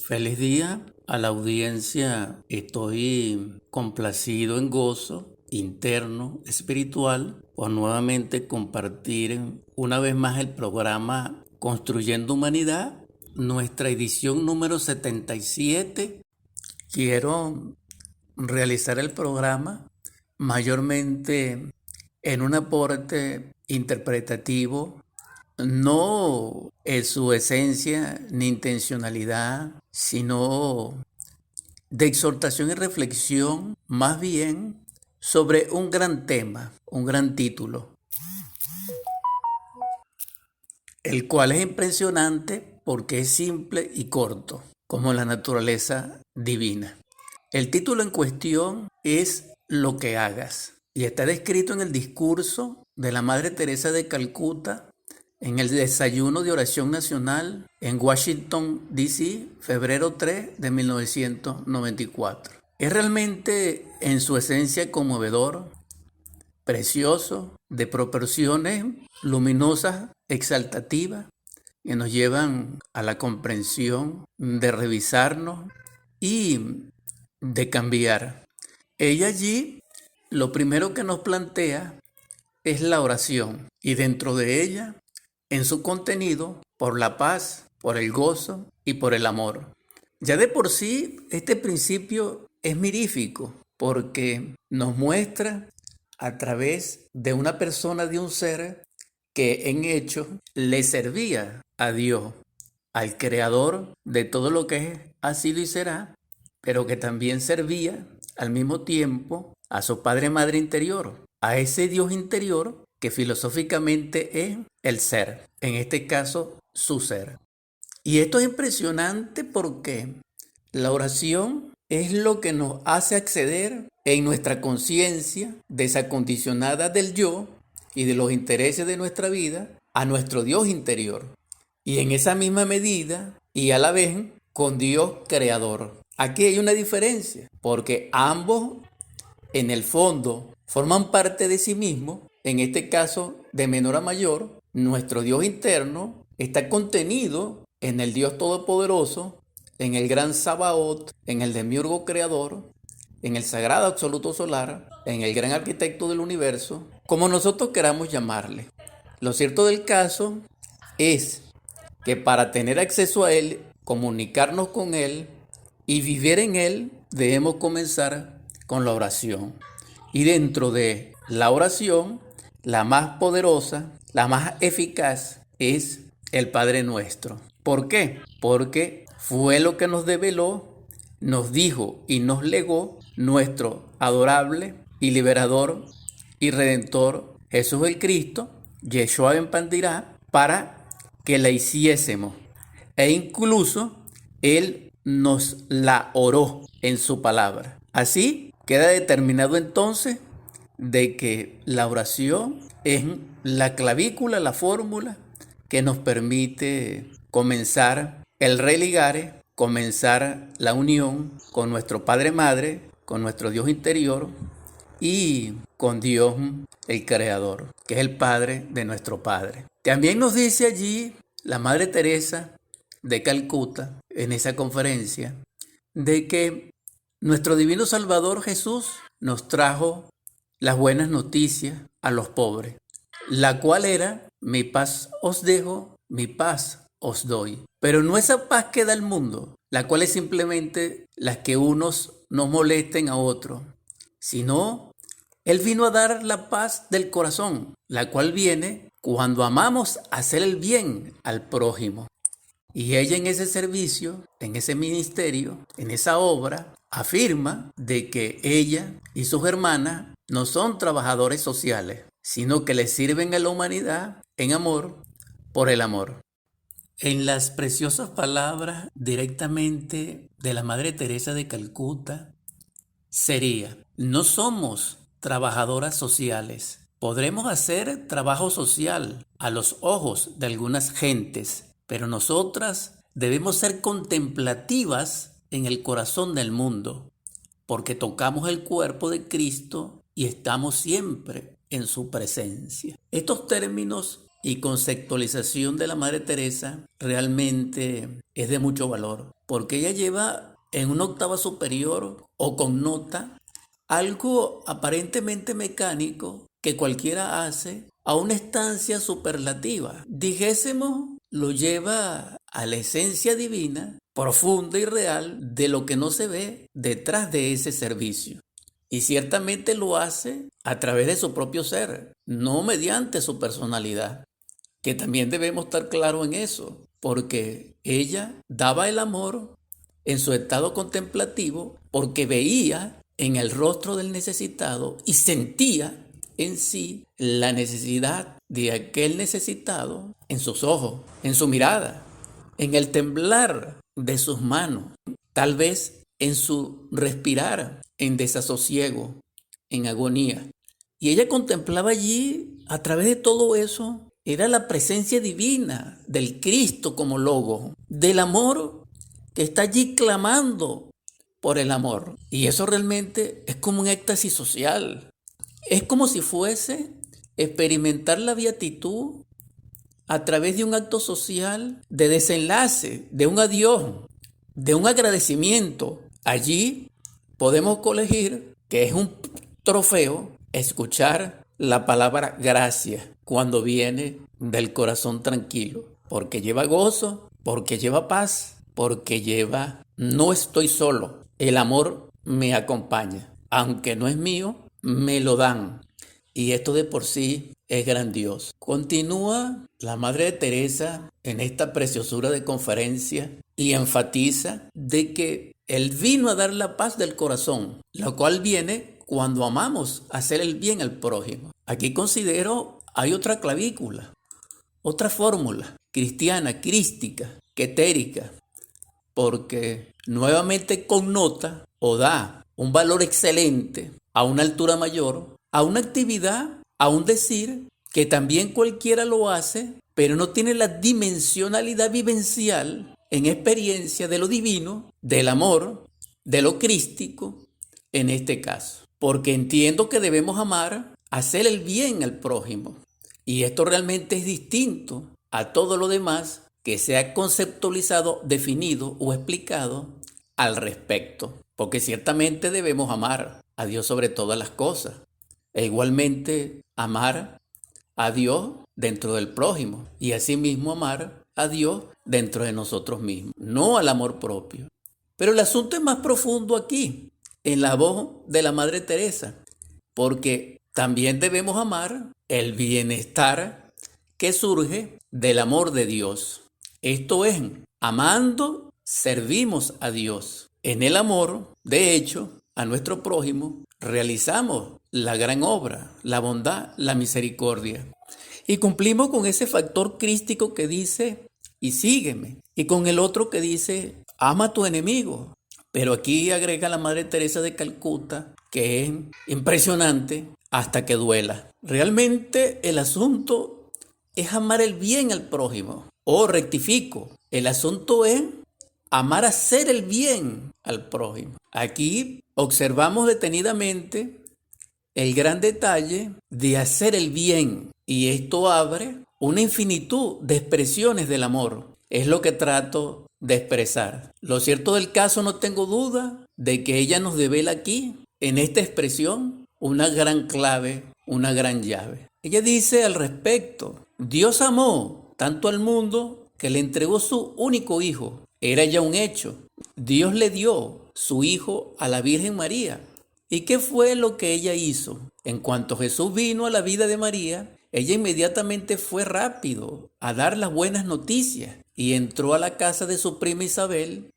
Feliz día a la audiencia. Estoy complacido en gozo interno, espiritual, por nuevamente compartir una vez más el programa Construyendo Humanidad, nuestra edición número 77. Quiero realizar el programa mayormente en un aporte interpretativo, no en su esencia ni intencionalidad, sino de exhortación y reflexión, más bien sobre un gran tema, un gran título, el cual es impresionante porque es simple y corto, como la naturaleza divina. El título en cuestión es Lo que hagas y está descrito en el discurso de la Madre Teresa de Calcuta en el desayuno de oración nacional en Washington, D.C., febrero 3 de 1994. Es realmente en su esencia conmovedor, precioso, de proporciones luminosas, exaltativas, que nos llevan a la comprensión de revisarnos y de cambiar. Ella allí lo primero que nos plantea es la oración y dentro de ella, en su contenido, por la paz, por el gozo y por el amor. Ya de por sí, este principio es mirífico porque nos muestra a través de una persona, de un ser que en hecho le servía a Dios, al creador de todo lo que ha sido y será, pero que también servía al mismo tiempo a su padre madre interior, a ese Dios interior que filosóficamente es el ser, en este caso su ser. Y esto es impresionante porque la oración es lo que nos hace acceder en nuestra conciencia desacondicionada del yo y de los intereses de nuestra vida a nuestro Dios interior. Y en esa misma medida y a la vez con Dios creador. Aquí hay una diferencia porque ambos en el fondo forman parte de sí mismos, en este caso de menor a mayor. Nuestro Dios interno está contenido en el Dios Todopoderoso, en el gran Sabaoth, en el demiurgo creador, en el sagrado absoluto solar, en el gran arquitecto del universo, como nosotros queramos llamarle. Lo cierto del caso es que para tener acceso a Él, comunicarnos con Él y vivir en Él, debemos comenzar con la oración. Y dentro de la oración, la más poderosa, la más eficaz, es el Padre Nuestro. ¿Por qué? Porque fue lo que nos develó, nos dijo y nos legó nuestro adorable y liberador y redentor Jesús el Cristo, Yeshua ben Pandirá, para que la hiciésemos. E incluso Él nos la oró en su palabra. Así queda determinado entonces de que la oración es la clavícula, la fórmula que nos permite comenzar el religare, comenzar la unión con nuestro Padre Madre, con nuestro Dios interior y con Dios el Creador, que es el Padre de nuestro Padre. También nos dice allí la Madre Teresa de Calcuta, en esa conferencia, de que nuestro divino Salvador Jesús nos trajo las buenas noticias a los pobres, la cual era: mi paz os dejo, mi paz os doy. Pero no esa paz que da el mundo, la cual es simplemente la que unos nos molesten a otros, sino Él vino a dar la paz del corazón, la cual viene cuando amamos hacer el bien al prójimo. Y ella en ese servicio, en ese ministerio, en esa obra, afirma de que ella y sus hermanas no son trabajadores sociales, sino que le sirven a la humanidad en amor por el amor. En las preciosas palabras directamente de la Madre Teresa de Calcuta sería: no somos trabajadoras sociales. Podremos hacer trabajo social a los ojos de algunas gentes, pero nosotras debemos ser contemplativas en el corazón del mundo, porque tocamos el cuerpo de Cristo y estamos siempre en su presencia. Estos términos y conceptualización de la Madre Teresa realmente es de mucho valor, porque ella lleva en una octava superior o connota algo aparentemente mecánico que cualquiera hace a una estancia superlativa. Dijésemos, lo lleva a la esencia divina, profunda y real, de lo que no se ve detrás de ese servicio. Y ciertamente lo hace a través de su propio ser, no mediante su personalidad, que también debemos estar claros en eso, porque ella daba el amor en su estado contemplativo porque veía en el rostro del necesitado y sentía en sí la necesidad de aquel necesitado en sus ojos, en su mirada, en el temblar de sus manos, tal vez en su respirar, en desasosiego, en agonía. Y ella contemplaba allí, a través de todo eso, era la presencia divina del Cristo como logo, del amor que está allí clamando por el amor. Y eso realmente es como un éxtasis social. Es como si fuese experimentar la beatitud a través de un acto social de desenlace, de un adiós, de un agradecimiento. Allí podemos colegir que es un trofeo escuchar la palabra gracias cuando viene del corazón tranquilo, porque lleva gozo, porque lleva paz, porque lleva no estoy solo, el amor me acompaña, aunque no es mío, me lo dan. Y esto de por sí es grandioso. Continúa la Madre de Teresa en esta preciosura de conferencia y enfatiza de que Él vino a dar la paz del corazón, lo cual viene cuando amamos hacer el bien al prójimo. Aquí considero hay otra clavícula, otra fórmula cristiana, crística, quetérica, porque nuevamente connota o da un valor excelente a una altura mayor, a una actividad, a un decir que también cualquiera lo hace, pero no tiene la dimensionalidad vivencial en experiencia de lo divino, del amor, de lo crístico, en este caso. Porque entiendo que debemos amar, hacer el bien al prójimo. Y esto realmente es distinto a todo lo demás que se ha conceptualizado, definido o explicado al respecto. Porque ciertamente debemos amar a Dios sobre todas las cosas. E igualmente amar a Dios dentro del prójimo. Y asimismo amar a Dios dentro de nosotros mismos. No al amor propio. Pero el asunto es más profundo aquí, en la voz de la Madre Teresa. Porque también debemos amar el bienestar que surge del amor de Dios. Esto es, amando, servimos a Dios. En el amor, de hecho, a nuestro prójimo, realizamos la gran obra, la bondad, la misericordia. Y cumplimos con ese factor crístico que dice, y sígueme. Y con el otro que dice, ama a tu enemigo. Pero aquí agrega la Madre Teresa de Calcuta, que es impresionante hasta que duela. Realmente el asunto es amar el bien al prójimo. O rectifico, el asunto es amar hacer el bien al prójimo. Aquí observamos detenidamente el gran detalle de hacer el bien. Y esto abre una infinitud de expresiones del amor. Es lo que trato de expresar. Lo cierto del caso, no tengo duda de que ella nos devela aquí, en esta expresión, una gran clave, una gran llave. Ella dice al respecto, Dios amó tanto al mundo que le entregó su único hijo. Era ya un hecho. Dios le dio su hijo a la Virgen María. ¿Y qué fue lo que ella hizo? En cuanto Jesús vino a la vida de María, ella inmediatamente fue rápido a dar las buenas noticias y entró a la casa de su prima Isabel.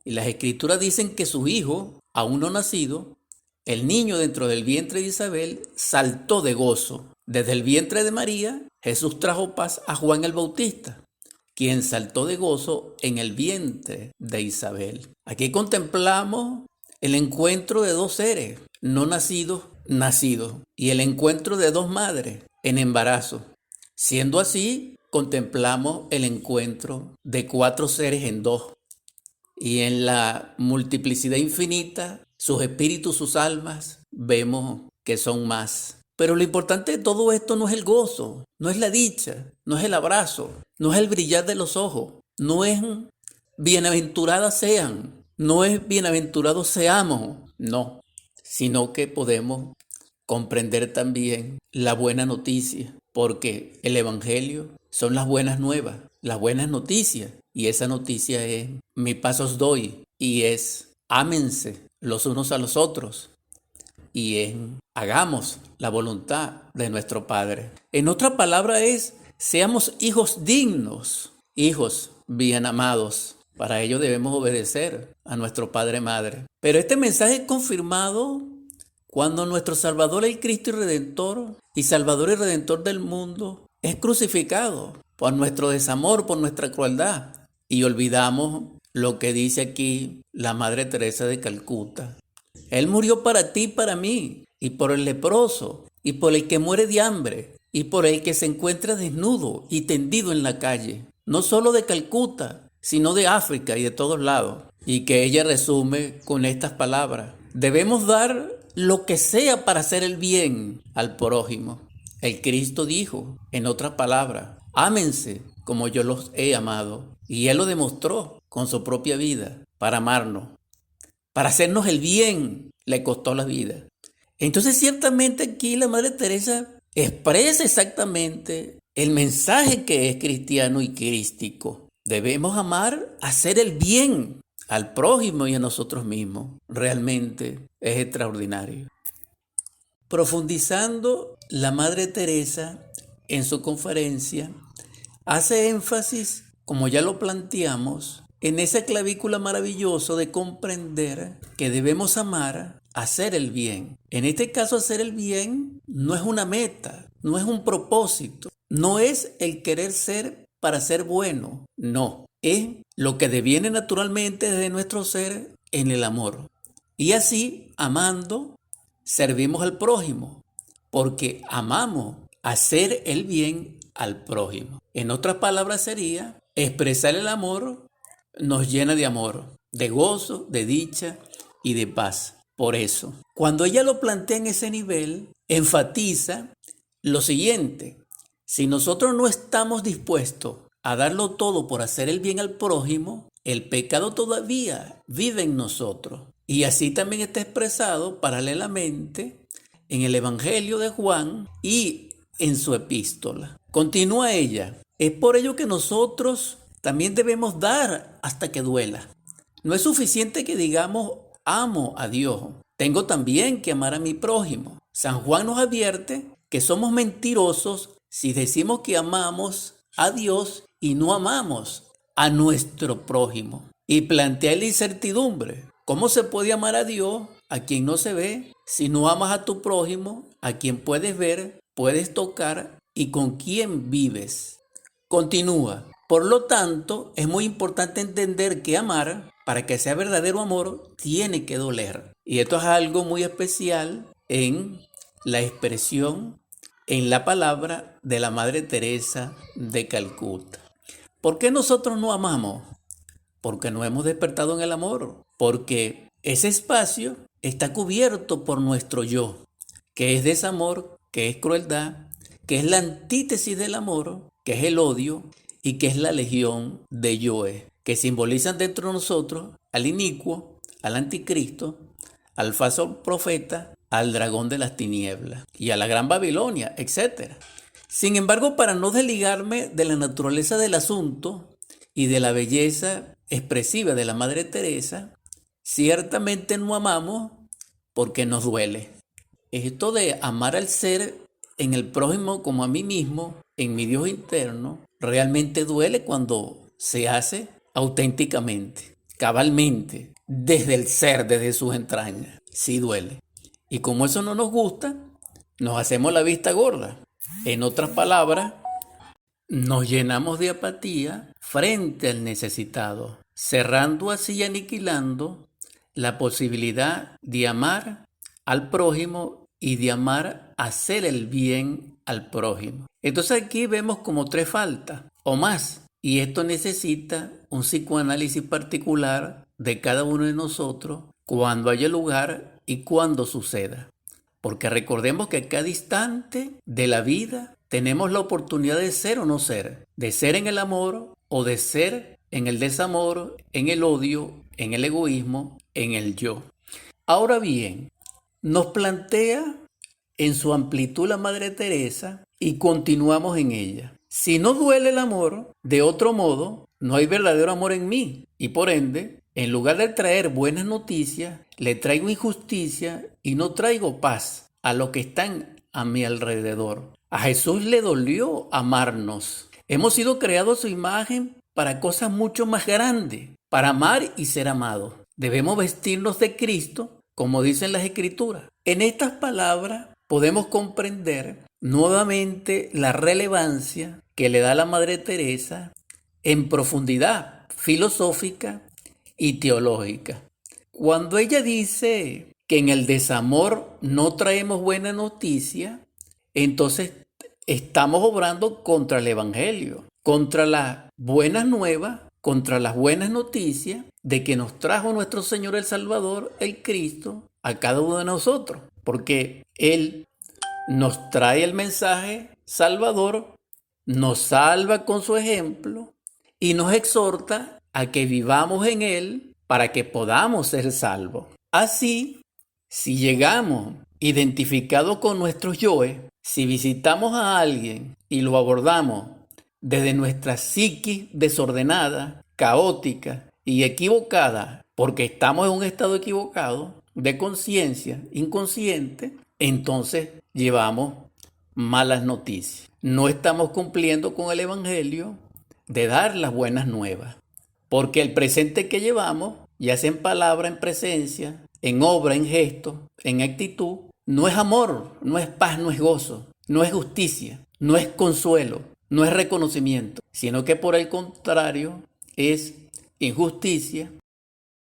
Y las escrituras dicen que su hijo, aún no nacido, el niño dentro del vientre de Isabel, saltó de gozo. Desde el vientre de María, Jesús trajo paz a Juan el Bautista, quien saltó de gozo en el vientre de Isabel. Aquí contemplamos el encuentro de dos seres, no nacidos, nacidos, y el encuentro de dos madres en embarazo. Siendo así, contemplamos el encuentro de cuatro seres en dos. Y en la multiplicidad infinita, sus espíritus, sus almas, vemos que son más. Pero lo importante de todo esto no es el gozo, no es la dicha, no es el abrazo, no es el brillar de los ojos, no es bienaventuradas sean, no es bienaventurados seamos, no, sino que podemos comprender también la buena noticia, porque el Evangelio son las buenas nuevas, las buenas noticias, y esa noticia es, mi paz os doy, y es, ámense los unos a los otros, y en hagamos la voluntad de nuestro Padre. En otra palabra es, seamos hijos dignos, hijos bien amados. Para ello debemos obedecer a nuestro Padre Madre. Pero este mensaje es confirmado cuando nuestro Salvador, el Cristo y Salvador y Redentor del mundo, es crucificado por nuestro desamor, por nuestra crueldad. Y olvidamos lo que dice aquí la Madre Teresa de Calcuta. Él murió para ti y para mí, y por el leproso, y por el que muere de hambre, y por el que se encuentra desnudo y tendido en la calle, no solo de Calcuta, sino de África y de todos lados. Y que ella resume con estas palabras: debemos dar lo que sea para hacer el bien al prójimo. El Cristo dijo, en otras palabras, ámense como yo los he amado. Y Él lo demostró con su propia vida para amarnos. Para hacernos el bien, le costó la vida. Entonces, ciertamente aquí la Madre Teresa expresa exactamente el mensaje que es cristiano y crístico. Debemos amar, hacer el bien al prójimo y a nosotros mismos. Realmente es extraordinario. Profundizando, la Madre Teresa en su conferencia hace énfasis, como ya lo planteamos, en esa clavícula maravilloso de comprender que debemos amar, hacer el bien. En este caso, hacer el bien no es una meta, no es un propósito, no es el querer ser para ser bueno, no, es lo que deviene naturalmente de nuestro ser en el amor. Y así, amando, servimos al prójimo, porque amamos hacer el bien al prójimo. En otras palabras sería, expresar el amor nos llena de amor, de gozo, de dicha y de paz. Por eso, cuando ella lo plantea en ese nivel, enfatiza lo siguiente: si nosotros no estamos dispuestos a darlo todo por hacer el bien al prójimo, el pecado todavía vive en nosotros. Y así también está expresado paralelamente en el Evangelio de Juan y en su epístola. Continúa ella: es por ello que nosotros también debemos dar hasta que duela. No es suficiente que digamos amo a Dios, tengo también que amar a mi prójimo. San Juan nos advierte que somos mentirosos si decimos que amamos a Dios y no amamos a nuestro prójimo. Y plantea la incertidumbre: ¿cómo se puede amar a Dios a quien no se ve si no amas a tu prójimo, a quien puedes ver, puedes tocar y con quien vives? Continúa: por lo tanto, es muy importante entender que amar, para que sea verdadero amor, tiene que doler. Y esto es algo muy especial en la expresión, en la palabra de la Madre Teresa de Calcuta. ¿Por qué nosotros no amamos? Porque no hemos despertado en el amor. Porque ese espacio está cubierto por nuestro yo, que es desamor, que es crueldad, que es la antítesis del amor, que es el odio y que es la legión de yoes, que simbolizan dentro de nosotros al inicuo, al anticristo, al falso profeta, al dragón de las tinieblas y a la gran Babilonia, etc. Sin embargo, para no desligarme de la naturaleza del asunto y de la belleza expresiva de la Madre Teresa, ciertamente no amamos porque nos duele. Esto de amar al ser en el prójimo como a mí mismo, en mi Dios interno, realmente duele cuando se hace auténticamente, cabalmente, desde el ser, desde sus entrañas. Sí duele. Y como eso no nos gusta, nos hacemos la vista gorda. En otras palabras, nos llenamos de apatía frente al necesitado, cerrando así y aniquilando la posibilidad de amar al prójimo y de amar hacer el bien al prójimo. Entonces aquí vemos como 3 faltas o más, y esto necesita un psicoanálisis particular de cada uno de nosotros cuando haya lugar y cuando suceda. porque recordemos que a cada instante de la vida tenemos la oportunidad de ser o no ser, de ser en el amor o de ser en el desamor, en el odio, en el egoísmo, en el yo. Ahora bien, nos plantea en su amplitud la Madre Teresa y continuamos en ella. Si no duele el amor, de otro modo, no hay verdadero amor en mí. Y por ende, en lugar de traer buenas noticias, le traigo injusticia y no traigo paz a los que están a mi alrededor. A Jesús le dolió amarnos. Hemos sido creados a su imagen para cosas mucho más grandes, para amar y ser amados. Debemos vestirnos de Cristo, como dicen las Escrituras. En estas palabras podemos comprender nuevamente la relevancia que le da la Madre Teresa en profundidad filosófica y teológica. Cuando ella dice que en el desamor no traemos buena noticia, entonces estamos obrando contra el Evangelio, contra las buenas nuevas, contra las buenas noticias de que nos trajo nuestro Señor el Salvador, el Cristo, a cada uno de nosotros, porque Él nos trae el mensaje salvador, nos salva con su ejemplo y nos exhorta a que vivamos en Él para que podamos ser salvos. Así, si llegamos identificados con nuestros yoes, si visitamos a alguien y lo abordamos desde nuestra psiquis desordenada, caótica y equivocada, porque estamos en un estado equivocado de conciencia inconsciente, entonces llevamos malas noticias. No estamos cumpliendo con el Evangelio de dar las buenas nuevas, porque el presente que llevamos, ya sea en palabra, en presencia, en obra, en gesto, en actitud, no es amor, no es paz, no es gozo, no es justicia, no es consuelo, no es reconocimiento, sino que por el contrario es injusticia,